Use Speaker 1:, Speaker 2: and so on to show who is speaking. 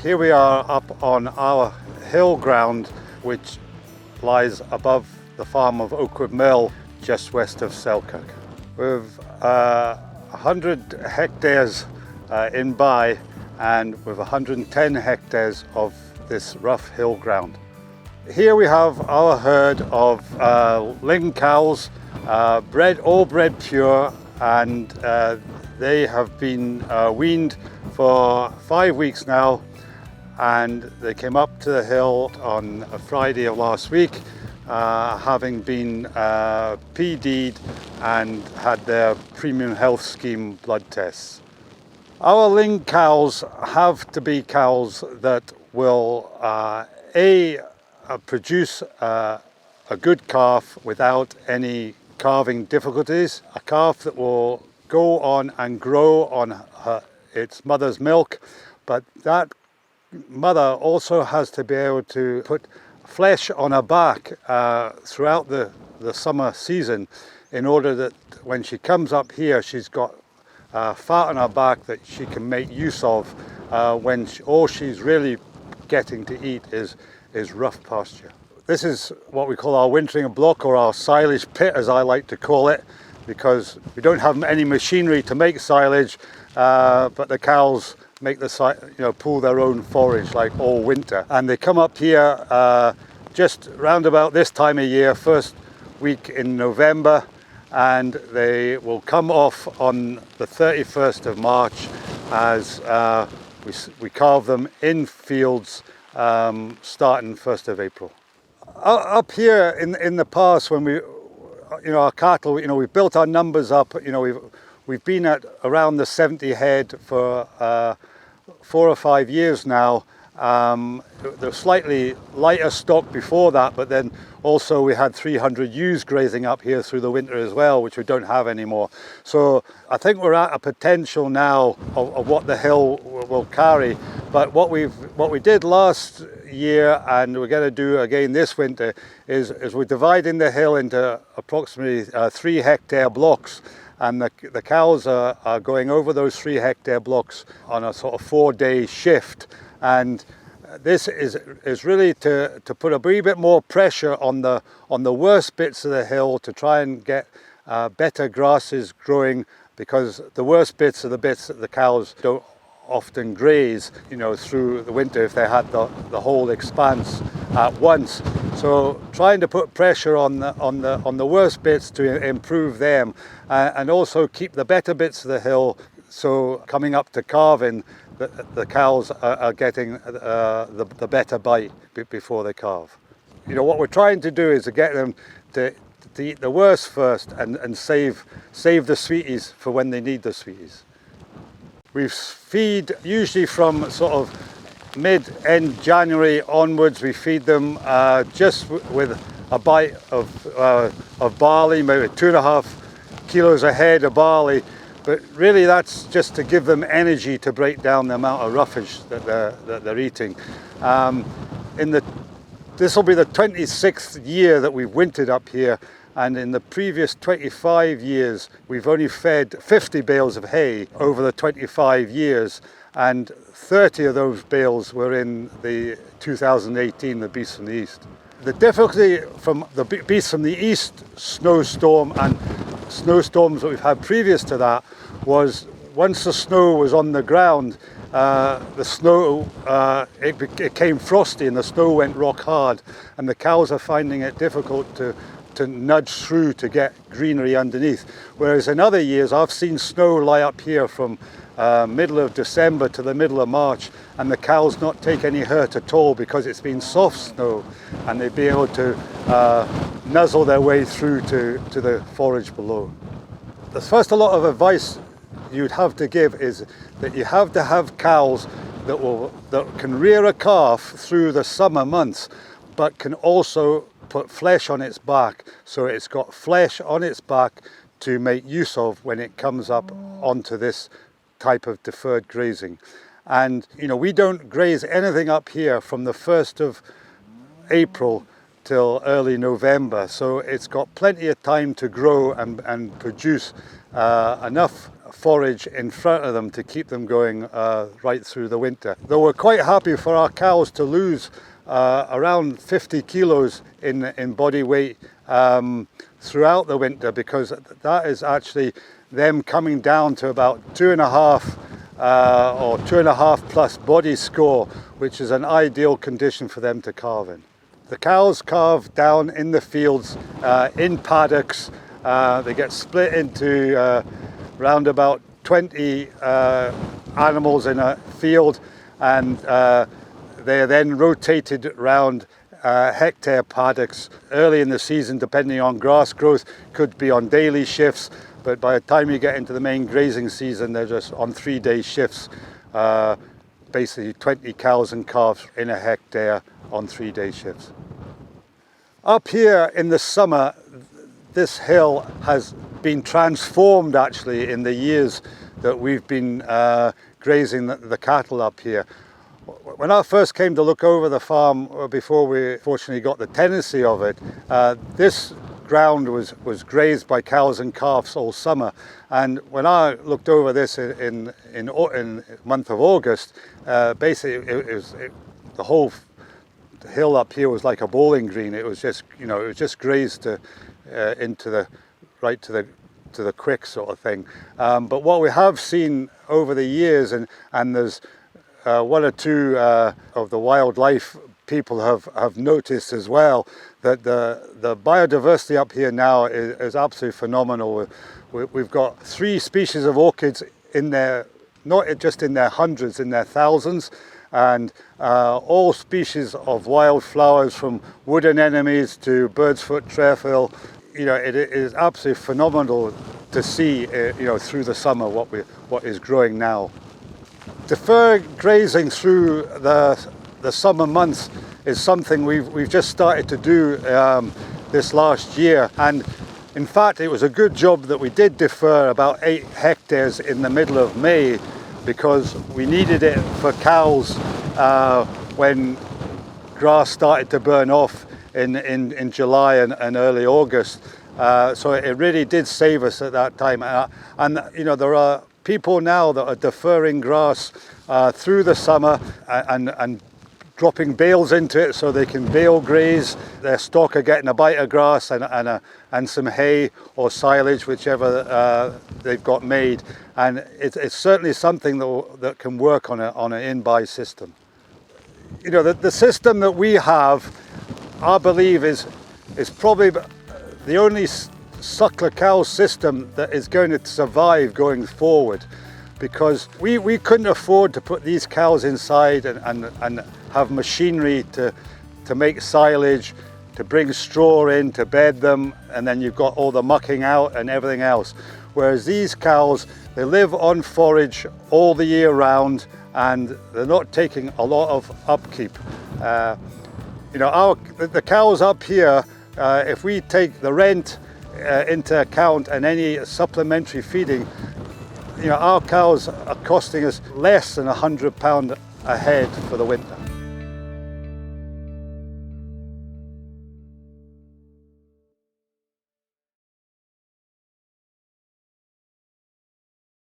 Speaker 1: Here we are up on our hill ground, which lies above the farm of Oakwood Mill, just west of Selkirk. We've 100 hectares in by, and with 110 hectares of this rough hill ground. Here we have our herd of Ling cows, all bred pure, and they have been weaned for 5 weeks now, and they came up to the hill on a Friday of last week, having been PD'd and had their premium health scheme blood tests. Our Ling cows have to be cows that will produce a good calf without any calving difficulties, a calf that will go on and grow on its mother's milk, but that mother also has to be able to put flesh on her back throughout the summer season, in order that when she comes up here she's got fat on her back that she can make use of when all she's really getting to eat is rough pasture. This is what we call our wintering block, or our silage pit as I like to call it, because we don't have any machinery to make silage, but the cows make pull their own forage like all winter. And they come up here just round about this time of year, first week in November, and they will come off on the 31st of March as we calve them in fields starting 1st of April. Up here in the past, when our cattle, we built our numbers up, we've been at around the 70 head for 4 or 5 years now. There's slightly lighter stock before that, but then also we had 300 ewes grazing up here through the winter as well, which we don't have anymore. So I think we're at a potential now of what the hill will carry. But what we did last year, and we're going to do again this winter, is we're dividing the hill into approximately 3 hectare blocks. And the cows are going over those 3 hectare blocks on a sort of 4-day shift. And this is really to put a wee bit more pressure on the worst bits of the hill, to try and get better grasses growing, because the worst bits are the bits that the cows don't often graze, through the winter if they had the whole expanse at once. So trying to put pressure on the worst bits to improve them, and also keep the better bits of the hill, so coming up to calving, the cows are getting the better bite before they calve. What we're trying to do is to get them to eat the worst first, and save the sweeties for when they need the sweeties. We feed usually from sort of mid-end January onwards. We feed them just with a bite of barley, maybe 2.5 kilos a head of barley. But really that's just to give them energy to break down the amount of roughage that they're eating. This will be the 26th year that we've wintered up here, and in the previous 25 years we've only fed 50 bales of hay over the 25 years, and 30 of those bales were in the 2018, the Beast from the East. The difficulty from the Beast from the East snowstorm and snowstorms that we've had previous to that was, once the snow was on the ground, the snow, it became frosty and the snow went rock hard, and the cows are finding it difficult to nudge through to get greenery underneath. Whereas in other years I've seen snow lie up here from middle of December to the middle of March, and the cows not take any hurt at all, because it's been soft snow, and they'd be able to nuzzle their way through to the forage below. The first a lot of advice you'd have to give is that you have to have cows that can rear a calf through the summer months, but can also put flesh on its back, so it's got flesh on its back to make use of when it comes up onto this type of deferred grazing. And we don't graze anything up here from the 1st of April till early November, so it's got plenty of time to grow and produce enough forage in front of them to keep them going right through the winter. Though we're quite happy for our cows to lose around 50 kilos in body weight throughout the winter, because that is actually them coming down to about 2.5 or 2.5 plus body score, which is an ideal condition for them to calve in. The cows calve down in the fields, in paddocks. They get split into round about 20 animals in a field, and they are then rotated around hectare paddocks early in the season, depending on grass growth. Could be on daily shifts, but by the time you get into the main grazing season, they're just on 3-day shifts, basically 20 cows and calves in a hectare on 3-day shifts. Up here in the summer, this hill has been transformed actually in the years that we've been grazing the cattle up here. When I first came to look over the farm, before we fortunately got the tenancy of it, this ground was grazed by cows and calves all summer. And when I looked over this in month of August, basically the whole hill up here was like a bowling green. It was just, it was just grazed into the right to the quick sort of thing. But what we have seen over the years, and there's one or two of the wildlife people have noticed as well, that the biodiversity up here now is absolutely phenomenal. We've got 3 species of orchids in there, not just in their hundreds, in their thousands, and all species of wildflowers, from wood anemones to bird's foot trefoil. It is absolutely phenomenal to see, through the summer what is growing now. Deferred grazing through the summer months is something we've just started to do this last year, and in fact it was a good job that we did defer about 8 hectares in the middle of May, because we needed it for cows when grass started to burn off in July and early August. So it really did save us at that time. And there are people now that are deferring grass through the summer and dropping bales into it so they can bale graze. Their stock are getting a bite of grass and some hay or silage, whichever they've got made. And it's certainly something that can work on an in-buy system. The system that we have, I believe, is probably the only suckler cow system that is going to survive going forward, because we couldn't afford to put these cows inside and have machinery to make silage, to bring straw in, to bed them, and then you've got all the mucking out and everything else. Whereas these cows, they live on forage all the year round, and they're not taking a lot of upkeep. The cows up here, if we take the rent into account and any supplementary feeding, our cows are costing us less than £100 a head for the winter.